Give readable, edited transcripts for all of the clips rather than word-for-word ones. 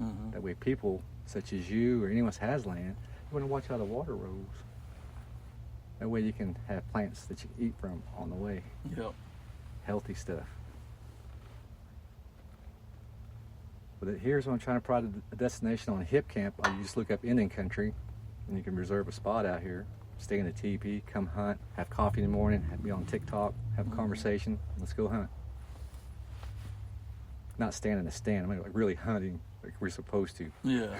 Mm-hmm. That way people, such as you or anyone else has land, you want to watch how the water rolls. That way you can have plants that you can eat from on the way. Yep. Healthy stuff. But here's what I'm trying to provide a destination on Hip Camp. You just look up Indian Country, and you can reserve a spot out here. Stay in the teepee, come hunt, have coffee in the morning, be on TikTok, have a conversation. Let's go hunt. Not stand in a stand. I mean, like really hunting like we're supposed to. Yeah.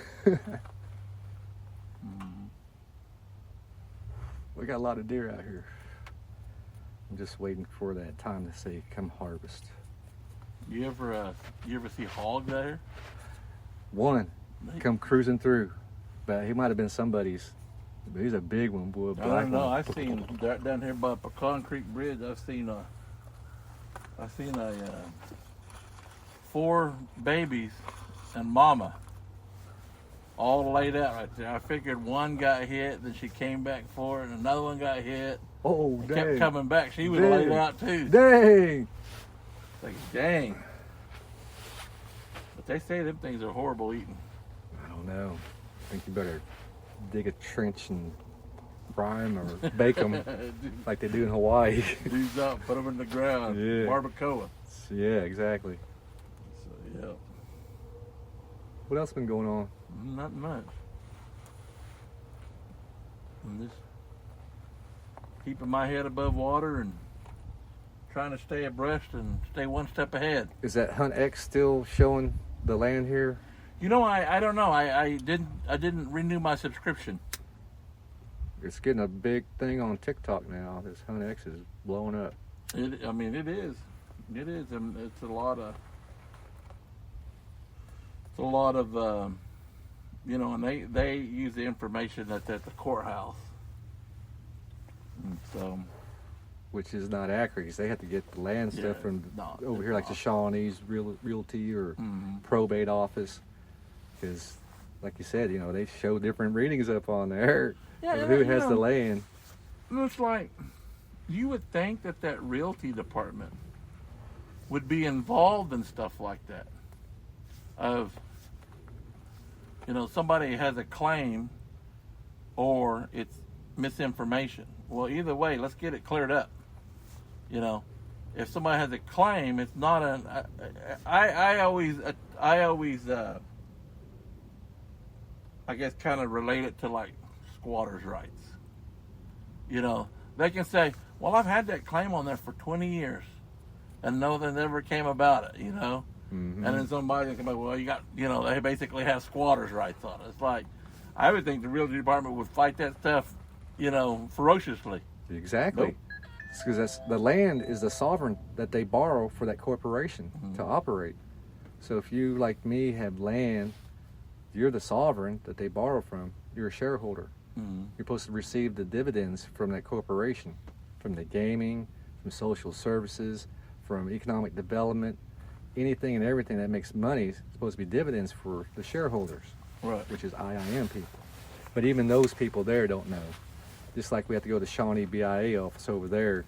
We got a lot of deer out here. I'm just waiting for that time to say, come harvest. You ever see hogs out here? One come cruising through, but he might have been somebody's. But he's a big one, boy. I don't know. I seen down here by Pecan Creek Bridge. I seen a 4 babies and mama all laid out right there. I figured one got hit, then she came back for it, and another one got hit. Oh, dang. Kept coming back. She was laid out too. Dang. Like, dang. But they say them things are horrible eating. I don't know. I think you better dig a trench and fry them or bake them like they do in Hawaii. These up, put them in the ground. Yeah. Barbacoa. Yeah, exactly. So, yeah. What else been going on? Not much. I'm just keeping my head above water and trying to stay abreast and stay one step ahead. Is that Hunt X still showing the land here? You know, I don't know. I didn't renew my subscription. It's getting a big thing on TikTok now. This Hunt X is blowing up. It is. It is, and it's a lot of you know, and they use the information that's at the courthouse. And so, which is not accurate because they have to get the land stuff from over here, like the Shawnee's Realty or probate office. Because, like you said, you know, they show different readings up on there of who has the land. It's like, you would think that realty department would be involved in stuff like that. Of, you know, somebody has a claim or it's misinformation. Well, either way, let's get it cleared up. You know, if somebody has a claim, it's not an. I always I guess kind of relate it to like squatters' rights. You know, they can say, "Well, I've had that claim on there for 20 years, and nothing ever came about it." You know, and then somebody can be, "Well, you got," you know, they basically have squatters' rights on it. It's like, I would think the realty department would fight that stuff, you know, ferociously. Exactly. Nope. Because the land is the sovereign that they borrow for that corporation to operate. So if you, like me, have land, you're the sovereign that they borrow from. You're a shareholder. You're supposed to receive the dividends from that corporation, from the gaming, from social services, from economic development, anything and everything that makes money is supposed to be dividends for the shareholders, Right. which is IIM people. But even those people there don't know. Just like we have to go to the Shawnee BIA office over there,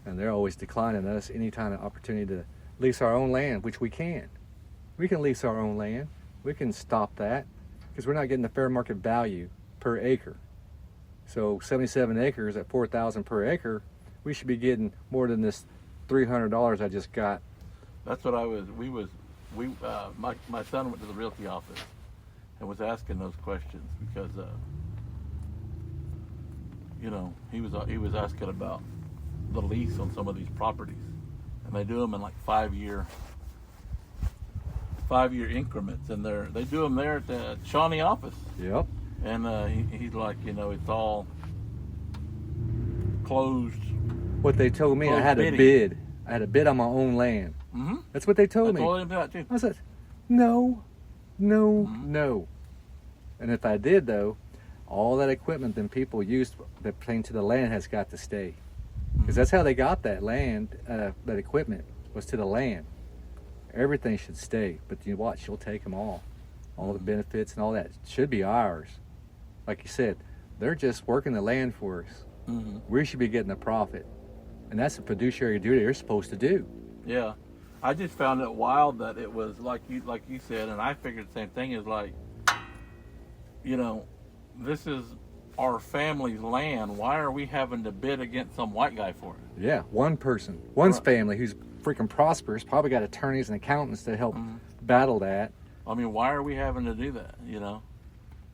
and they're always declining us any kind of opportunity to lease our own land, which we can. We can lease our own land. We can stop that because we're not getting the fair market value per acre. So 77 acres at $4,000 per acre, we should be getting more than this $300 I just got. That's what my son went to the realty office and was asking those questions because you know, he was asking about the lease on some of these properties, and they do them in like 5-year increments, and they do them there at the Shawnee office. Yep. And he's like, you know, it's all closed. What they told me, I had a bid. I had a bid on my own land. That's what they told me. I told him that too. I said, no. And if I did, though, all that equipment that people used that pertained to the land has got to stay. Because that's how they got that land, that equipment was to the land. Everything should stay, but you watch, you'll take them all. All the benefits and all that should be ours. Like you said, they're just working the land for us. We should be getting a profit. And that's a fiduciary duty they're supposed to do. Yeah. I just found it wild that it was like you said, and I figured the same thing. Is like, this is our family's land. Why are we having to bid against some white guy for it? Yeah, one person, one's Right. family who's freaking prosperous, probably got attorneys and accountants to help battle that. I mean, why are we having to do that?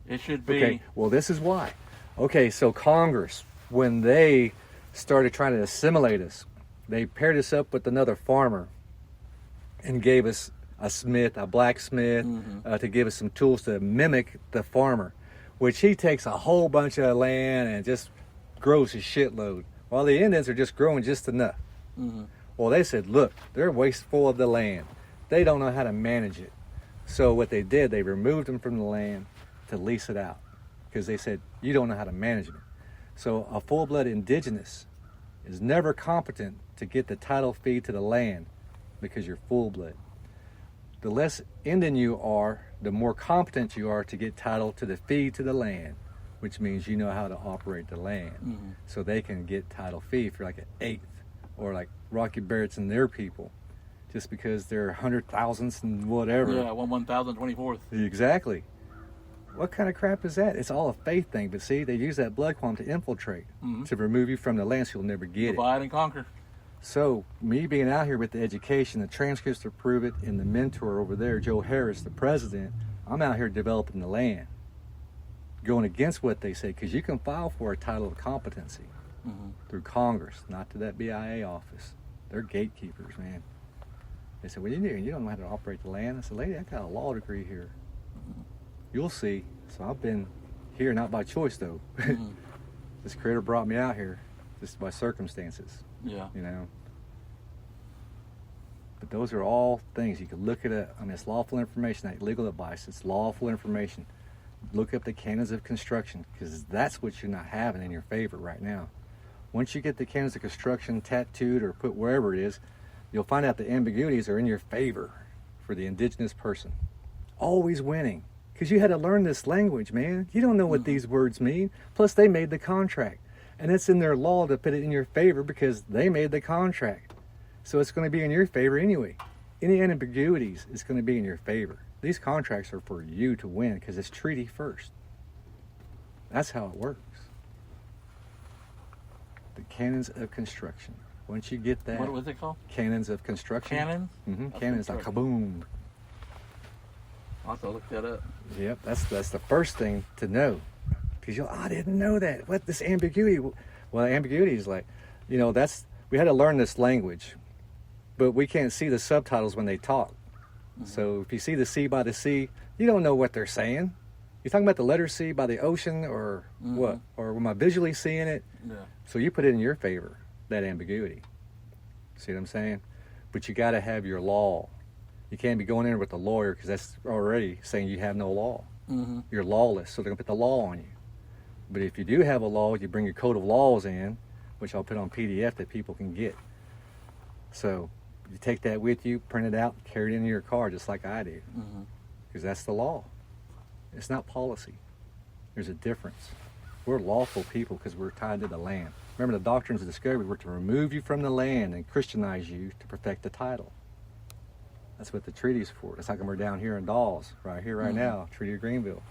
It should be. Okay, well, this is why. Okay, so Congress, when they started trying to assimilate us, they paired us up with another farmer and gave us a smith, a blacksmith, to give us some tools to mimic the farmer, which he takes a whole bunch of land and just grows a shitload, while the Indians are just growing just enough. Well, they said, look, they're wasteful of the land. They don't know how to manage it. So what they did, they removed them from the land to lease it out, because they said, you don't know how to manage it. So a full-blood indigenous is never competent to get the title fee to the land because you're full-blood. The less Indian you are, the more competent you are to get title to the fee to the land, which means you know how to operate the land. So they can get title fee for like an eighth, or like Rocky Barrett's and their people, just because they're 100,000ths and whatever. Yeah, 1,024th. Exactly. What kind of crap is that? It's all a faith thing, but see, they use that blood qualm to infiltrate, to remove you from the land so you'll never get it. Divide and conquer. So, me being out here with the education, the transcripts to prove it, and the mentor over there, Joe Harris, the president, I'm out here developing the land, going against what they say, because you can file for a title of competency through Congress, not to that BIA office. They're gatekeepers, man. They said, well, you don't know how to operate the land. I said, lady, I got a law degree here. You'll see. So I've been here, not by choice, though. This creator brought me out here just by circumstances. Yeah. But those are all things you can look at. It's lawful information, not legal advice. It's lawful information. Look up the canons of construction, because that's what you're not having in your favor right now. Once you get the canons of construction tattooed or put wherever it is, you'll find out the ambiguities are in your favor for the indigenous person. Always winning. Because you had to learn this language, man. You don't know what these words mean. Plus, they made the contract. And it's in their law to put it in your favor because they made the contract. So it's going to be in your favor anyway. Any ambiguities is going to be in your favor. These contracts are for you to win because it's treaty first. That's how it works. The canons of construction. Once you get that. What was it called? Canons of construction. Cannons? Mm-hmm. Cannons, like kaboom. I'll have to look that up. Yep, that's the first thing to know. Because I didn't know that. What, this ambiguity? Well, ambiguity is like, we had to learn this language, but we can't see the subtitles when they talk. So if you see the C by the sea, you don't know what they're saying. You're talking about the letter C by the ocean or what? Or am I visually seeing it? Yeah. So you put it in your favor, that ambiguity. See what I'm saying? But you got to have your law. You can't be going in with a lawyer because that's already saying you have no law. You're lawless, so they're going to put the law on you. But if you do have a law, you bring your code of laws in, which I'll put on PDF that people can get. So you take that with you, print it out, carry it in your car just like I do. Because that's the law. It's not policy. There's a difference. We're lawful people because we're tied to the land. Remember, the doctrines of discovery were to remove you from the land and Christianize you to perfect the title. That's what the treaty's for. It's like we're down here in Dawes, right here, right now, Treaty of Greenville.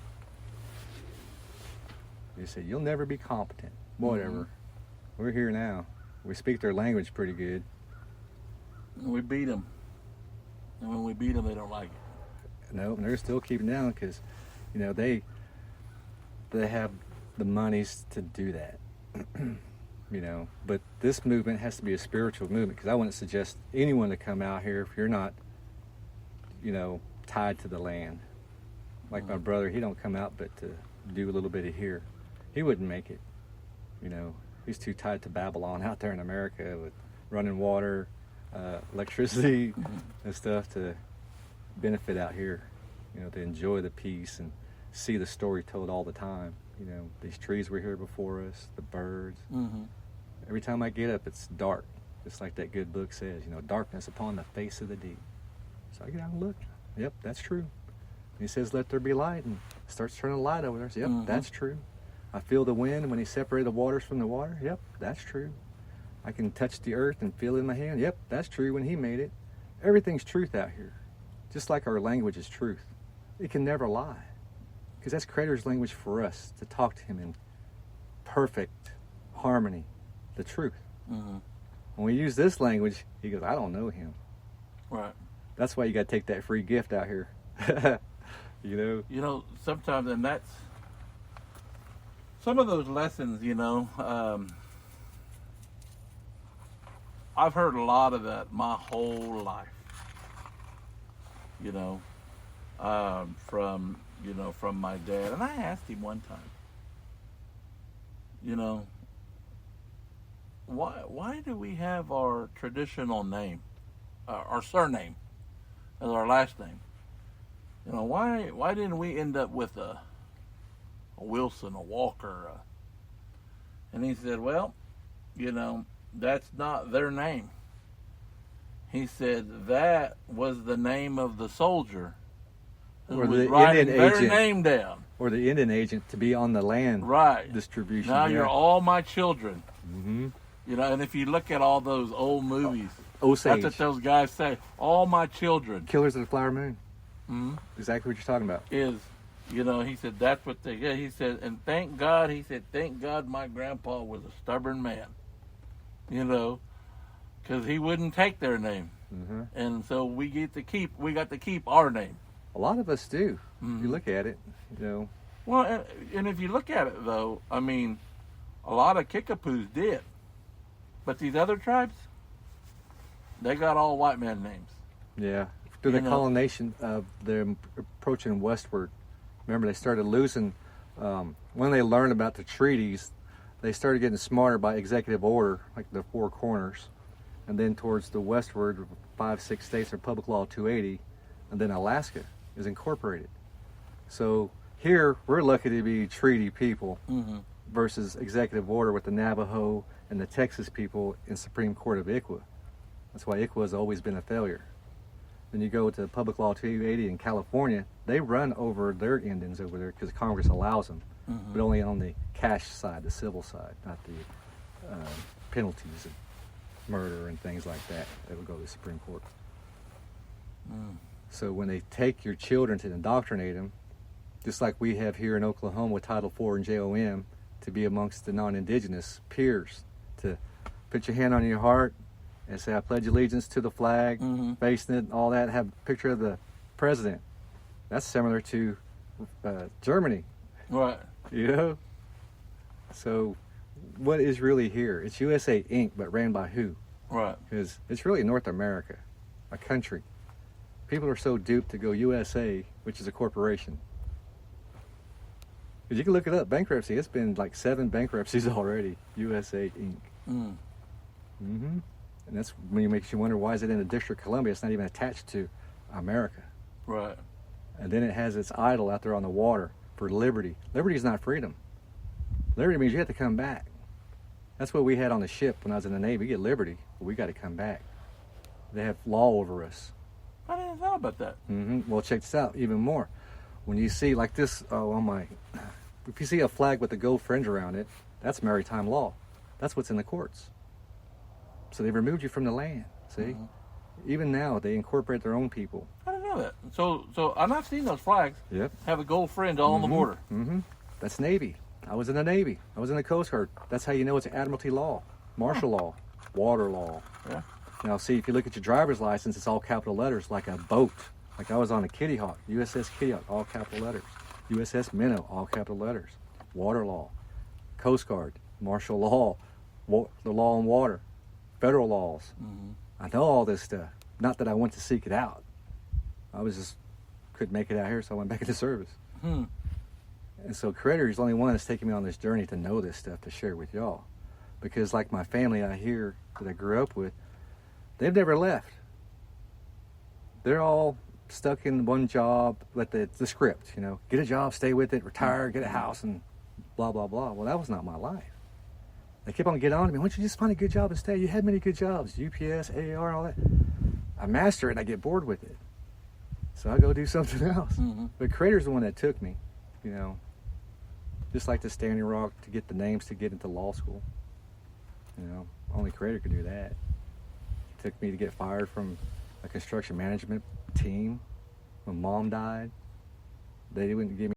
They say, you'll never be competent. Whatever. We're here now. We speak their language pretty good. And we beat them. And when we beat them, they don't like it. No, and they're still keeping down because, they have the monies to do that. But this movement has to be a spiritual movement, because I wouldn't suggest anyone to come out here if you're not, tied to the land. Like my brother, he don't come out but to do a little bit of here. He wouldn't make it. He's too tied to Babylon out there in America with running water, electricity, and stuff to benefit out here. To enjoy the peace and see the story told all the time. These trees were here before us, the birds. Every time I get up, it's dark, just like that good book says. Darkness upon the face of the deep. So I get out and look. Yep, that's true. And he says, let there be light, and starts turning the light over there. So, yep, that's true. I feel the wind when he separated the waters from the water. Yep, that's true. I can touch the earth and feel it in my hand. Yep, that's true when he made it. Everything's truth out here. Just like our language is truth. It can never lie. Because that's Creator's language for us, to talk to Him in perfect harmony, the truth. Mm-hmm. When we use this language, He goes, I don't know Him. Right. That's why you got to take that free gift out here. You know? You know, sometimes, and that's some of those lessons, you know, I've heard a lot of that my whole life, you know, from my dad. And I asked him one time, you know, why do we have our traditional name, our surname, as our last name? You know, why didn't we end up with a Wilson, a Walker? And he said, well, you know, that's not their name. He said that was the name of the soldier who Or was the writing Indian their agent. name down. Or the Indian agent to be on the land Right. distribution. Now yeah. you're all my children. Mm-hmm. You know, and if you look at all those old movies, Osage. that's what those guys say. All my children. Killers of the Flower Moon. Mhm. Exactly what you're talking about. Is, you know, he said that's what they. Yeah, he said, and thank God my grandpa was a stubborn man. You know, because he wouldn't take their name, Mm-hmm. and so we got to keep our name. A lot of us do. Mhm. If you look at it, you know. Well, and if you look at it though, I mean, a lot of Kickapoos did, but these other tribes, they got all white man names. Yeah. Through the You know. colonization of them approaching westward, remember they started losing. When they learned about the treaties, they started getting smarter by executive order, like the Four Corners, and then towards the westward, 5-6 states are Public Law 280, and then Alaska is incorporated. So here we're lucky to be treaty people Mm-hmm. versus executive order with the Navajo and the Texas people in Supreme Court of ICWA. That's why ICWA has always been a failure. Then you go to Public Law 280 in California, they run over their Indians over there because Congress allows them, Mhm. but only on the cash side, the civil side, not the penalties and murder and things like that that would go to the Supreme Court. Mm. So when they take your children to indoctrinate them, just like we have here in Oklahoma with Title IV and JOM, to be amongst the non-indigenous peers, to put your hand on your heart and say, I pledge allegiance to the flag, Mhm. facing it, all that, have a picture of the president. That's similar to Germany, Right. you know? So what is really here? It's USA Inc., but ran by who? Right. Because it's really North America, a country. People are so duped to go USA, which is a corporation. Because you can look it up, bankruptcy, it's been like 7 bankruptcies already, USA Inc. Mm. Mm-hmm. And that's when it makes you wonder, why is it in the District of Columbia? It's not even attached to America. Right. And then it has its idol out there on the water for liberty. Liberty is not freedom. Liberty means you have to come back. That's what we had on the ship when I was in the Navy. We get liberty, but we got to come back. They have law over us. I didn't know about that. Mm-hmm. Well, check this out even more. When you see like this on my, if you see a flag with a gold fringe around it, that's maritime law. That's what's in the courts. So they removed you from the land. See, Mhm. even now they incorporate their own people. I didn't know that. So and I've seen those flags Yep. have a gold fringe all on the border. Mm-hmm. That's Navy. I was in the Navy. I was in the Coast Guard. That's how you know it's Admiralty law, martial law, water law. Yeah. Now, see, if you look at your driver's license, it's all capital letters, like a boat. Like I was on a Kitty Hawk, USS Kitty Hawk, all capital letters. USS Minnow, all capital letters. Water law, Coast Guard, martial law, the law on water, federal laws. Mm-hmm. I know all this stuff. Not that I went to seek it out. I was just couldn't make it out here, so I went back into service. Hmm. And so Creator is the only one that's taking me on this journey to know this stuff, to share with y'all. Because like my family out here that I grew up with, they've never left. They're all stuck in one job, but the script, you know, get a job, stay with it, retire, get a house, and blah, blah, blah. Well, that was not my life. They kept on getting on to me. Why don't you just find a good job and stay? You had many good jobs, UPS, AAR, all that. I master it and I get bored with it. So I go do something else. Mhm. But Creator's the one that took me, you know. Just like the Standing Rock to get the names to get into law school. You know, only Creator could do that. It took me to get fired from a construction management team. When Mom died, they wouldn't give me